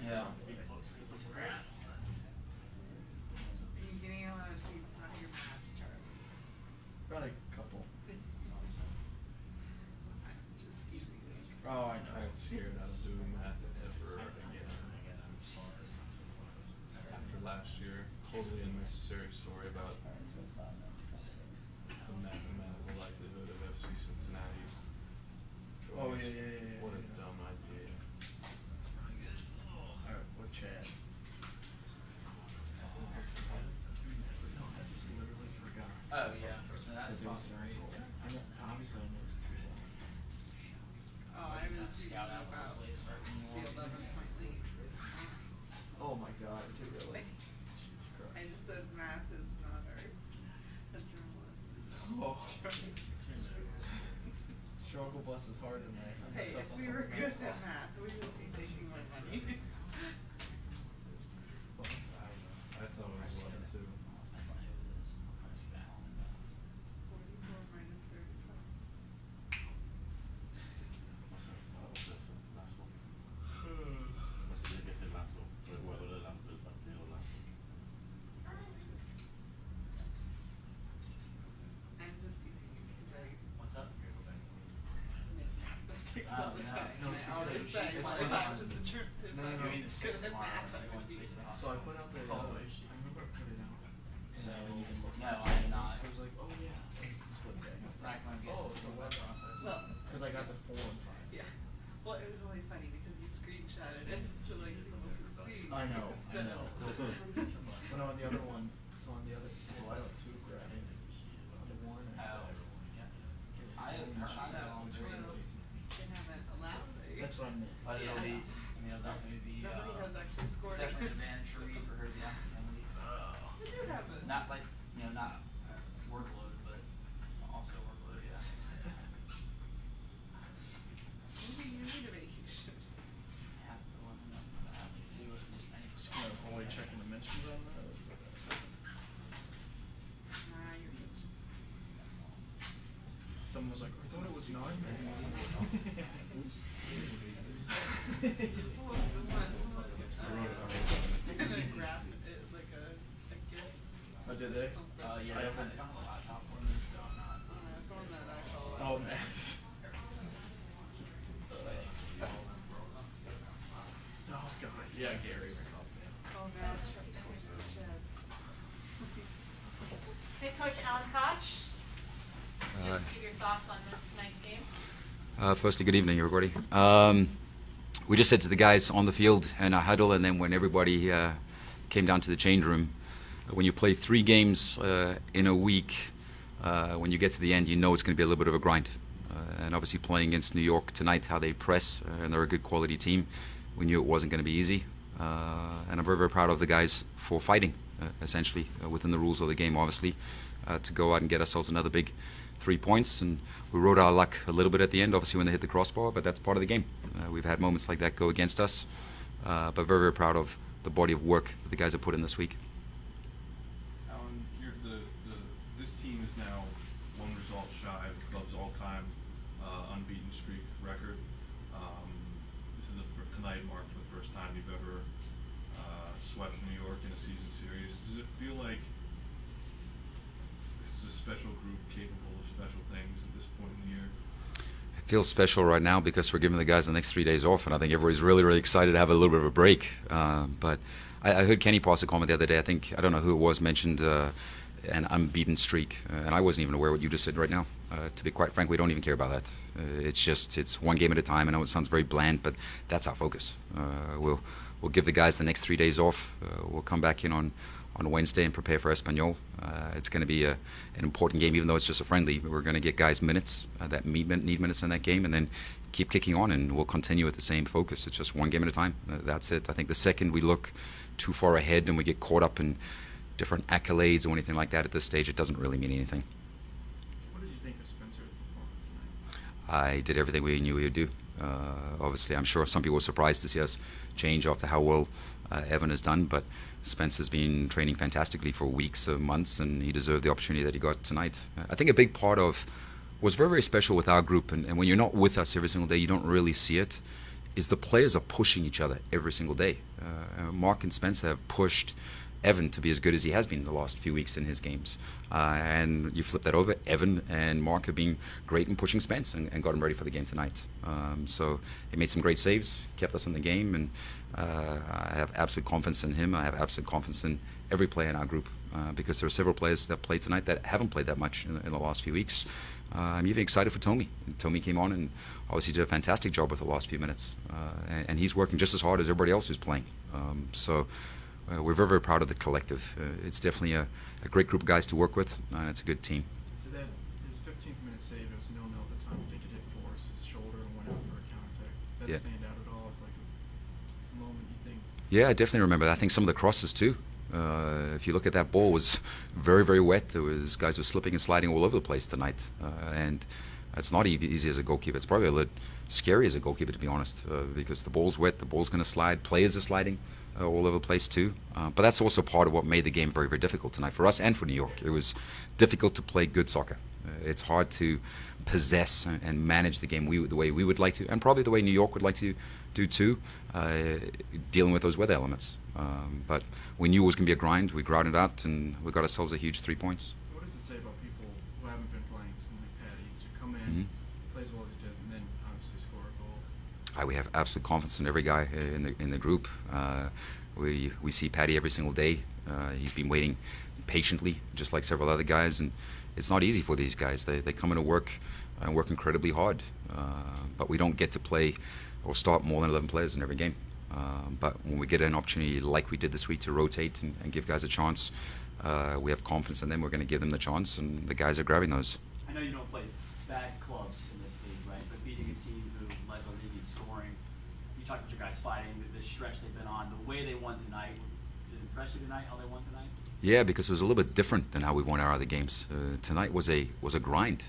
Yeah. Are you getting a lot of tweets about your math, Charlie? About a couple. Just teasing you. Oh, I know. I got scared out of doing math ever again. After last year, totally unnecessary story about the mathematical likelihood of FC Cincinnati. Oh, yeah. What a dumb idea. Alright, what Chad? No, I just literally forgot. Oh yeah, that's awesome. Obviously I know it's too long. Oh, I was reading Scout out about place the 11-point lead. Oh my god, is it really? I just said math is not our journalist. Oh. Struggle bus is hard tonight. I'm Hey, just if up on we were something good else. at math, we would be making more money. I thought it was 11 too. 44 minus 35. I'm just teasing you because I What's up? make mistakes all the no. time. No, And it's I always because say, it's well, fun. if I was a if No, I no, no. was Doing the good six at tomorrow, math, I but would going be. straight to the So I hospital. put out the, Oh, I remember I put it out. So And you can look. I No, I did not. was like, oh yeah, split second. It's not going to be a Oh, it's a system web process. Well, Because I got the 4 and 5. yeah. Well, it was only funny because you screenshotted it so like people could see. I know. Instead of. But on the other one, so on the other, so I went 2 grad on the one and Oh, yeah. I haven't heard that on Well, really. they haven't allowed it. That's what I meant. But it'll Yeah. be, I mean, it'll definitely be, Nobody has actually scored it's definitely an against. advantage for Reed for her to be out penalty. We do have it. Not like, not workload, but also workload, yeah. Maybe you need a vacation. Have to let them know. I have to see what this thing is. Only checking the mentions on that. Or is that Nah, you're good. Someone was like, I thought it was 9 minutes. Someone sent a graph, like a GIF. Oh, did they? Something. Yeah, I they haven't- don't have a laptop for me, so I'm not. Someone that I follow. Oh, man. Oh, God. Yeah, Gary. Oh, now Chad. Head coach Alan Koch, just give your thoughts on tonight's game. Firstly, good evening, everybody. We just said to the guys on the field in a huddle, and then when everybody came down to the change room, when you play 3 games in a week, when you get to the end, you know it's going to be a little bit of a grind. And obviously playing against New York tonight, how they press, and they're a good quality team, we knew it wasn't going to be easy. And I'm very, very proud of the guys for fighting, essentially, within the rules of the game, obviously, to go out and get ourselves another big 3 points. And we rode our luck a little bit at the end, obviously, when they hit the crossbar, but that's part of the game. We've had moments like that go against us, but very, very proud of the body of work that the guys have put in this week. Alan, this team is now 1 result shy of the club's all-time unbeaten streak record. This is tonight marked the first time you've ever swept New York in a season series. Does it feel like this is a special group capable of special things at this point in the year? It feels special right now because we're giving the guys the next 3 days off, and I think everybody's really, really excited to have a little bit of a break. But I heard Kenny pass a comment the other day. I don't know who it was, mentioned an unbeaten streak, and I wasn't even aware what you just said right now. To be quite frank, we don't even care about that. It's 1 game at a time. I know it sounds very bland, but that's our focus. We'll give the guys the next 3 days off. We'll come back in on Wednesday and prepare for Espanyol. It's going to be an important game, even though it's just a friendly. We're going to get guys minutes that need minutes in that game, and then keep kicking on, and we'll continue with the same focus. It's just 1 game at a time. That's it. I think the second we look too far ahead and we get caught up in different accolades or anything like that at this stage, it doesn't really mean anything. What did you think of Spencer's performance tonight? I did everything we knew we would do. Obviously, I'm sure some people were surprised to see us change after how well Evan has done, but Spencer's been training fantastically for weeks or months, and he deserved the opportunity that he got tonight. I think a big part of what's very, very special with our group, and when you're not with us every single day, you don't really see it, is the players are pushing each other every single day. Mark and Spencer have pushed Evan to be as good as he has been in the last few weeks in his games. And you flip that over, Evan and Mark have been great in pushing Spence and got him ready for the game tonight. So he made some great saves, kept us in the game, and I have absolute confidence in him. I have absolute confidence in every player in our group because there are several players that played tonight that haven't played that much in the last few weeks. I'm even excited for Tommy. Tommy came on and obviously did a fantastic job with the last few minutes. And he's working just as hard as everybody else who's playing. We're very, very proud of the collective. It's definitely a great group of guys to work with, and it's a good team. To that, his 15th minute save, it was 0-0 at the time. I think it hit Forrest's shoulder and went out for a counterattack. Did that stand out at all as like a moment you think? Yeah, I definitely remember that. I think some of the crosses too. If you look at that ball, was very, very wet. There was guys were slipping and sliding all over the place tonight, and it's not easy as a goalkeeper. It's probably a little scary as a goalkeeper, to be honest, because the ball's wet, the ball's going to slide, players are sliding all over the place too. But that's also part of what made the game very, very difficult tonight for us and for New York. It was difficult to play good soccer. It's hard to possess and manage the game the way we would like to, and probably the way New York would like to do too, dealing with those weather elements. But we knew it was going to be a grind. We grounded out, and we got ourselves a huge 3 points. What does it say about people who haven't been playing, something like Paddy, to come in, play as well as he did, and then obviously score a goal? We have absolute confidence in every guy in the group. We see Paddy every single day. He's been waiting patiently, just like several other guys, and it's not easy for these guys. They come into work and work incredibly hard, but we don't get to play or start more than 11 players in every game. But when we get an opportunity like we did this week to rotate and give guys a chance, we have confidence in them. We're going to give them the chance, and the guys are grabbing those. I know you don't play bad clubs in this league, right? But beating a team who led the league in scoring, you talked about your guys fighting, the stretch they've been on, the way they won tonight. Did it impress you tonight, how they won tonight? Yeah, because it was a little bit different than how we won our other games. Tonight was a grind.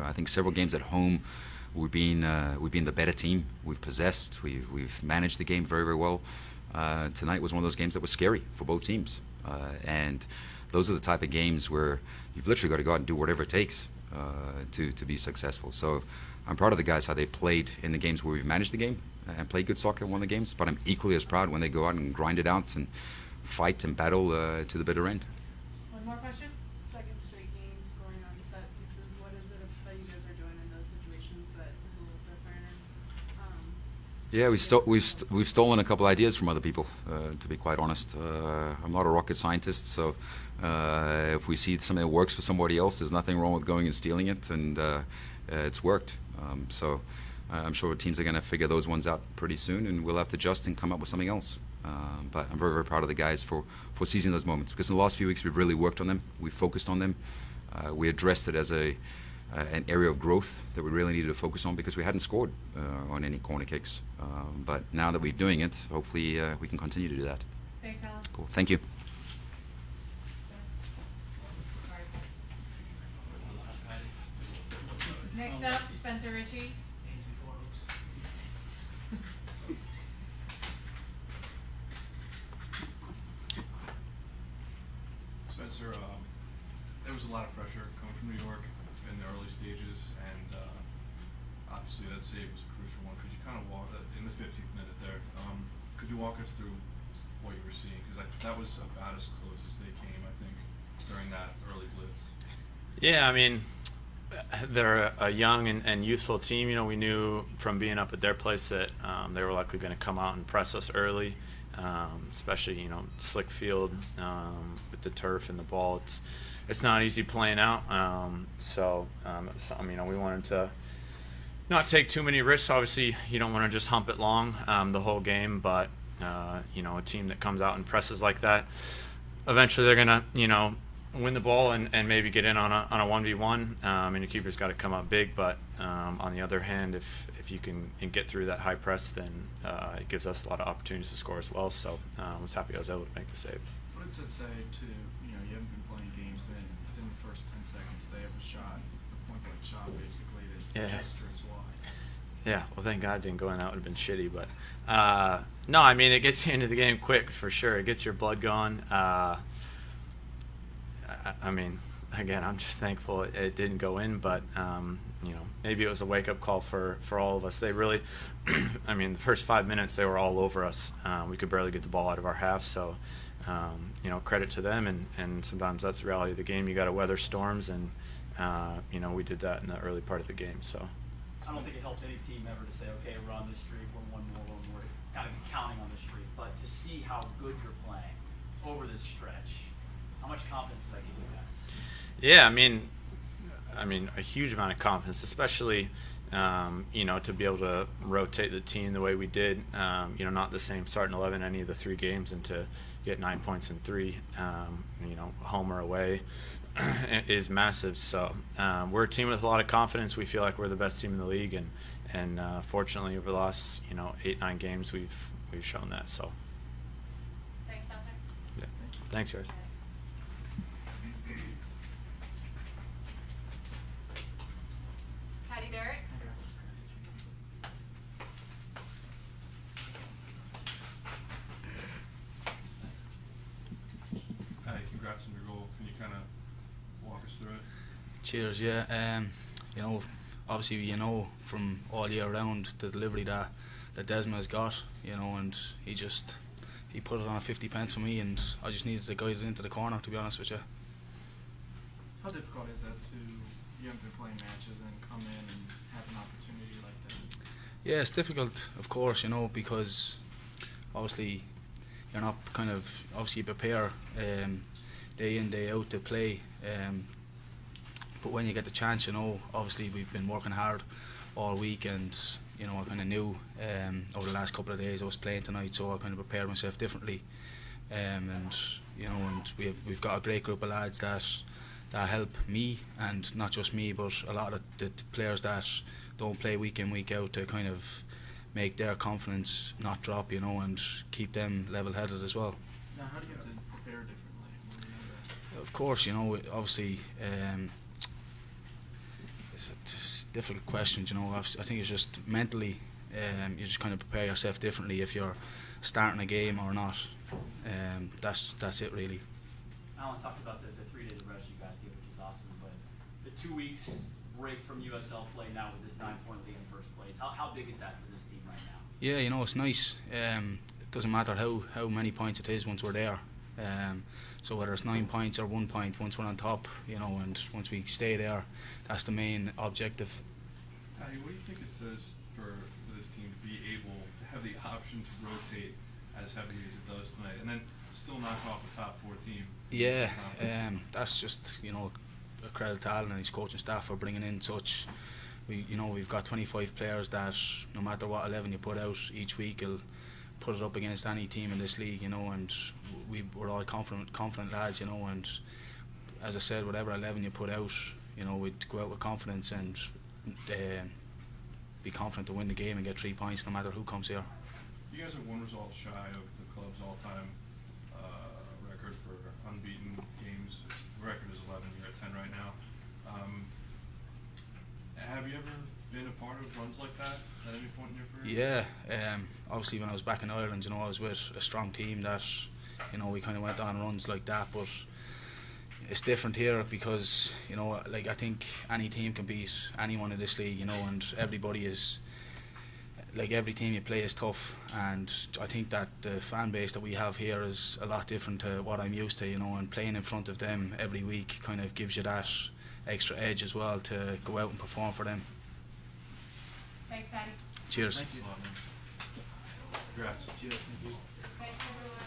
I think several games at home, we've been the better team. We've possessed. We've managed the game very, very well. Tonight was one of those games that was scary for both teams, and those are the type of games where you've literally got to go out and do whatever it takes to be successful. So I'm proud of the guys how they played in the games where we've managed the game and played good soccer and won the games. But I'm equally as proud when they go out and grind it out and fight and battle to the bitter end. One more question? Second straight game scoring on set pieces. What is it that you guys are doing in those situations that is a little different? Yeah, we've stolen a couple ideas from other people. To be quite honest, I'm not a rocket scientist, so if we see something that works for somebody else, there's nothing wrong with going and stealing it, and it's worked. So I'm sure teams are going to figure those ones out pretty soon, and we'll have to adjust and come up with something else. But I'm very, very proud of the guys for seizing those moments, because in the last few weeks we've really worked on them. We've focused on them. We addressed it as an area of growth that we really needed to focus on, because we hadn't scored on any corner kicks. But now that we're doing it, hopefully we can continue to do that. Thanks, Alan. Cool. Thank you. Next up, Spencer Richey. Spencer, there was a lot of pressure coming from New York in the early stages, and obviously that save was a crucial one. Could you kind of walk in the 15th minute there? Could you walk us through what you were seeing? Because that was about as close as they came, I think, during that early blitz. Yeah, I mean, they're a young and youthful team. You know, we knew from being up at their place that they were likely going to come out and press us early, especially, you know, slick field with the turf and the ball. It's not easy playing out. So, you know, we wanted to not take too many risks. Obviously, you don't want to just hump it long the whole game, but, you know, a team that comes out and presses like that, eventually they're going to, you know, win the ball and maybe get in on a 1v1, and your keeper's got to come up big. But on the other hand, if you can get through that high press, then it gives us a lot of opportunities to score as well. So I was happy I was able to make the save. What does it say to, you know, you haven't been playing games, then within the first 10 seconds they have a shot, a point-blank shot basically, that gestures wide? Yeah, well, thank God it didn't go in. That would have been shitty. But no, I mean, it gets you into the game quick for sure. It gets your blood going. I mean, again, I'm just thankful it didn't go in, but maybe it was a wake-up call for all of us. They really, I mean, the first 5 minutes they were all over us. We could barely get the ball out of our half, so credit to them. And sometimes that's the reality of the game. You got to weather storms, and we did that in the early part of the game. So I don't think it helps any team ever to say, okay, we're on this streak, we're one more, kind of be counting on the streak. But to see how good you're playing over this stretch, how much confidence does that give you guys? Yeah, I mean, a huge amount of confidence, especially to be able to rotate the team the way we did. Not the same starting 11 any of the 3 games, and to get 9 points in 3, home or away, is massive. So we're a team with a lot of confidence. We feel like we're the best team in the league, and fortunately over the last 8-9 games we've shown that. So Thanks, Spencer. yeah. Thanks, guys. Paddy Barrett. Hey, congrats on your goal. Can you kind of walk us through it? Cheers, yeah. Obviously, from all year round the delivery that Desmond has got, and he put it on a 50 pence for me, and I just needed to guide it into the corner, to be honest with you. How difficult is that you haven't been playing matches and come in and have an opportunity like that? Yeah, it's difficult, of course, because obviously you're not obviously you prepare day in, day out to play, but when you get the chance, obviously we've been working hard all week, and I kind of knew over the last couple of days I was playing tonight, so I kind of prepared myself differently, and we've got a great group of lads that help me, and not just me, but a lot of the players that don't play week in, week out, to kind of make their confidence not drop, and keep them level-headed as well. Now, how do you have to prepare differently? What do you know that? Of course, obviously, it's a difficult question. I think it's just mentally, you just kind of prepare yourself differently if you're starting a game or not. That's it really. Alan talked about the 3 days of rest you guys get, which is awesome, but the 2 weeks break from USL play now with this 9-point lead in first place, how big is that for this team right now? Yeah, it's nice. It doesn't matter how many points it is once we're there. So whether it's 9 points or 1 point, once we're on top, and once we stay there, that's the main objective. Paddy, what do you think it says for this team to be able to have the option to rotate as heavily as it does tonight, and then still knock off a top 4 team? Yeah, that's just a credit to Alan and his coaching staff for bringing in such. We've got 25 players that no matter what 11 you put out each week, will put it up against any team in this league, and we're all confident lads, and as I said, whatever 11 you put out, we'd go out with confidence and be confident to win the game and get 3 points no matter who comes here. You guys are 1 result shy of the club's all-time record for unbeaten games. The record is 11. You're at 10 right now. Have you ever been a part of runs like that at any point in your career? Yeah, obviously when I was back in Ireland, I was with a strong team that, we kind of went on runs like that, but it's different here because, I think any team can beat anyone in this league, and everybody is, every team you play is tough, and I think that the fan base that we have here is a lot different to what I'm used to, and playing in front of them every week kind of gives you that extra edge as well to go out and perform for them. Thanks, Paddy. Cheers. Thank you. Congrats. Cheers. Thank you. Thank you, everyone.